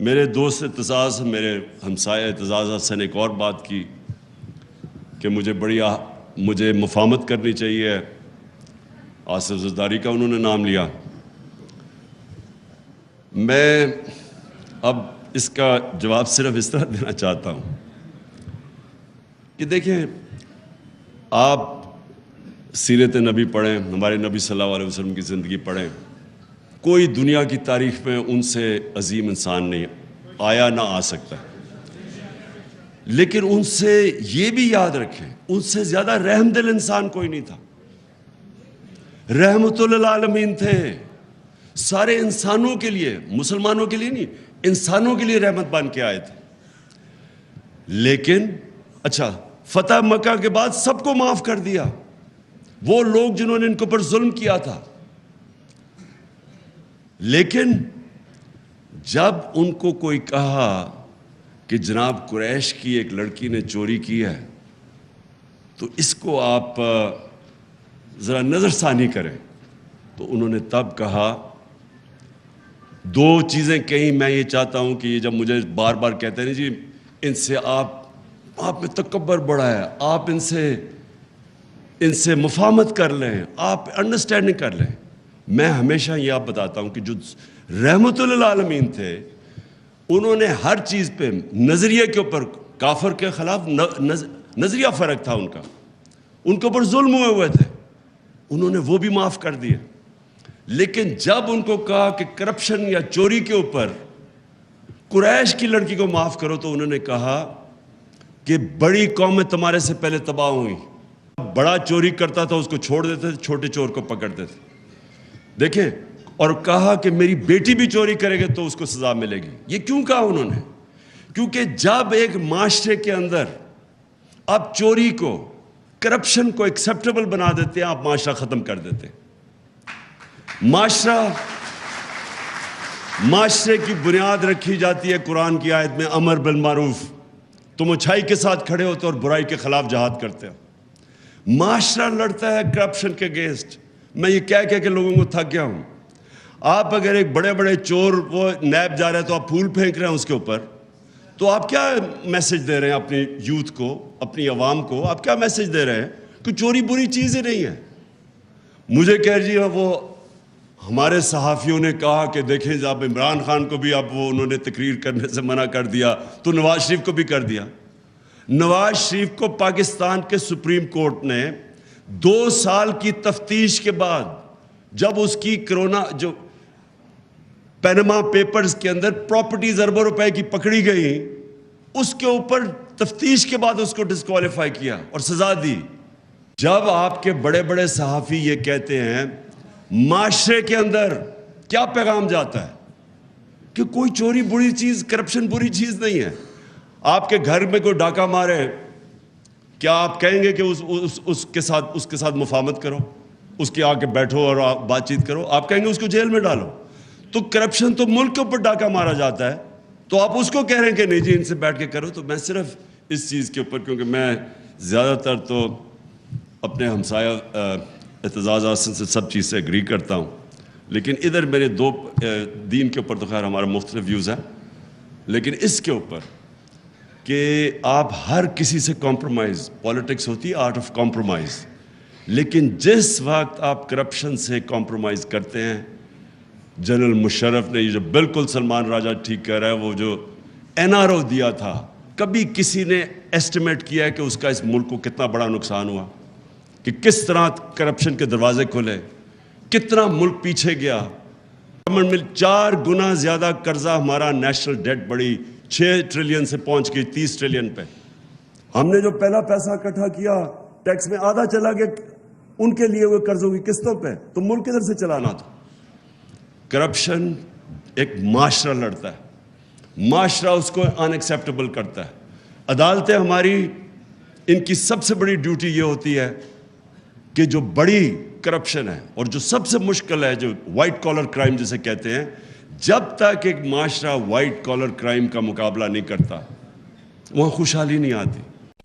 میرے دوست اعتزاز میرے ہمسائے اعتزاز حسن ایک اور بات کی کہ مجھے مفاہمت کرنی چاہیے. آصف زرداری کا انہوں نے نام لیا. میں اب اس کا جواب صرف اس طرح دینا چاہتا ہوں کہ دیکھیں، آپ سیرت نبی پڑھیں، ہمارے نبی صلی اللہ علیہ وسلم کی زندگی پڑھیں. کوئی دنیا کی تاریخ میں ان سے عظیم انسان نہیں آیا، نہ آ سکتا. لیکن ان سے یہ بھی یاد رکھیں، ان سے زیادہ رحم دل انسان کوئی نہیں تھا. رحمت للعالمین تھے، سارے انسانوں کے لیے، مسلمانوں کے لیے نہیں، انسانوں کے لیے رحمت بن کے آئے تھے. لیکن اچھا، فتح مکہ کے بعد سب کو معاف کر دیا، وہ لوگ جنہوں نے ان کے اوپر ظلم کیا تھا. لیکن جب ان کو کوئی کہا کہ جناب قریش کی ایک لڑکی نے چوری کی ہے تو اس کو آپ ذرا نظر ثانی کریں، تو انہوں نے تب کہا دو چیزیں کہیں. میں یہ چاہتا ہوں کہ یہ جب مجھے بار بار کہتے ہیں جی ان سے آپ میں تکبر بڑا ہے، آپ ان سے مفاہمت کر لیں، آپ انڈرسٹینڈنگ کر لیں. میں ہمیشہ یہ آپ بتاتا ہوں کہ جو رحمت للعالمین تھے انہوں نے ہر چیز پہ نظریے کے اوپر، کافر کے خلاف نظریہ فرق تھا ان کا، ان کے اوپر ظلم ہوئے تھے، انہوں نے وہ بھی معاف کر دیے. لیکن جب ان کو کہا کہ کرپشن یا چوری کے اوپر قریش کی لڑکی کو معاف کرو تو انہوں نے کہا کہ بڑی قومیں تمہارے سے پہلے تباہ ہوئیں، بڑا چوری کرتا تھا اس کو چھوڑ دیتے تھے، چھوٹے چور کو پکڑتے تھے. دیکھیں، اور کہا کہ میری بیٹی بھی چوری کرے گی تو اس کو سزا ملے گی. یہ کیوں کہا انہوں نے؟ کیونکہ جب ایک معاشرے کے اندر آپ چوری کو، کرپشن کو ایکسیپٹیبل بنا دیتے ہیں، آپ معاشرہ ختم کر دیتے ہیں. معاشرے کی بنیاد رکھی جاتی ہے قرآن کی آیت میں، امر بالمعروف. تم اچھائی کے ساتھ کھڑے ہوتے اور برائی کے خلاف جہاد کرتے ہو. معاشرہ لڑتا ہے کرپشن کے اگینسٹ. میں یہ کہہ کہ لوگوں کو تھک گیا ہوں. آپ اگر ایک بڑے بڑے چور وہ نیب جا رہے ہیں تو آپ پھول پھینک رہے ہیں اس کے اوپر، تو آپ کیا میسج دے رہے ہیں اپنی یوتھ کو، اپنی عوام کو؟ آپ کیا میسج دے رہے ہیں کہ چوری بری چیز ہی نہیں ہے. مجھے کہہ جی وہ ہمارے صحافیوں نے کہا کہ دیکھیں جب عمران خان کو بھی انہوں نے تقریر کرنے سے منع کر دیا تو نواز شریف کو بھی کر دیا. نواز شریف کو پاکستان کے سپریم کورٹ نے 2 سال کی تفتیش کے بعد، جب اس کی کرونا جو پینما پیپرز کے اندر پراپرٹیز اربوں روپے کی پکڑی گئی، اس کے اوپر تفتیش کے بعد اس کو ڈسکوالیفائی کیا اور سزا دی. جب آپ کے بڑے بڑے صحافی یہ کہتے ہیں، معاشرے کے اندر کیا پیغام جاتا ہے کہ کوئی چوری بری چیز، کرپشن بری چیز نہیں ہے. آپ کے گھر میں کوئی ڈاکہ مارے، کیا آپ کہیں گے کہ اس کے ساتھ مفاہمت کرو، اس کے آ کے بیٹھو اور بات چیت کرو؟ آپ کہیں گے اس کو جیل میں ڈالو. تو کرپشن تو ملک کے اوپر ڈاکہ مارا جاتا ہے، تو آپ اس کو کہہ رہے ہیں کہ نہیں جی ان سے بیٹھ کے کرو. تو میں صرف اس چیز کے اوپر، کیونکہ میں زیادہ تر تو اپنے ہمسایہ اعتزاز حسن سے سب چیز سے اگری کرتا ہوں، لیکن ادھر میرے دو دین کے اوپر تو خیر ہمارا مختلف ویوز ہیں، لیکن اس کے اوپر کہ آپ ہر کسی سے کمپرومائز، پالیٹکس ہوتی ہے آرٹ آف کمپرومائز. لیکن جس وقت آپ کرپشن سے کمپرومائز کرتے ہیں، جنرل مشرف نے یہ جو بالکل سلمان راجہ ٹھیک کہہ رہا ہے، وہ جو NRO دیا تھا، کبھی کسی نے ایسٹیمیٹ کیا ہے کہ اس کا اس ملک کو کتنا بڑا نقصان ہوا، کہ کس طرح کرپشن کے دروازے کھلے، کتنا ملک پیچھے گیا. 4 گنا زیادہ قرضہ ہمارا نیشنل ڈیٹ بڑی 6 ٹریلین سے پہنچ گئی 30 ٹریلین پہ. ہم نے جو پہلا پیسہ اکٹھا کیا ٹیکس میں، آدھا چلا گیا ان کے لیے ہوئے قرضوں کی قسطوں پہ، تو ملک کدھر سے چلانا تھا؟ کرپشن ایک معاشرہ لڑتا ہے، معاشرہ اس کو ان ایکسیپٹیبل کرتا ہے. عدالتیں ہماری، ان کی سب سے بڑی ڈیوٹی یہ ہوتی ہے کہ جو بڑی کرپشن ہے اور جو سب سے مشکل ہے، جو وائٹ کالر کرائم جسے کہتے ہیں، جب تک ایک معاشرہ وائٹ کالر کرائم کا مقابلہ نہیں کرتا وہاں خوشحالی نہیں آتی.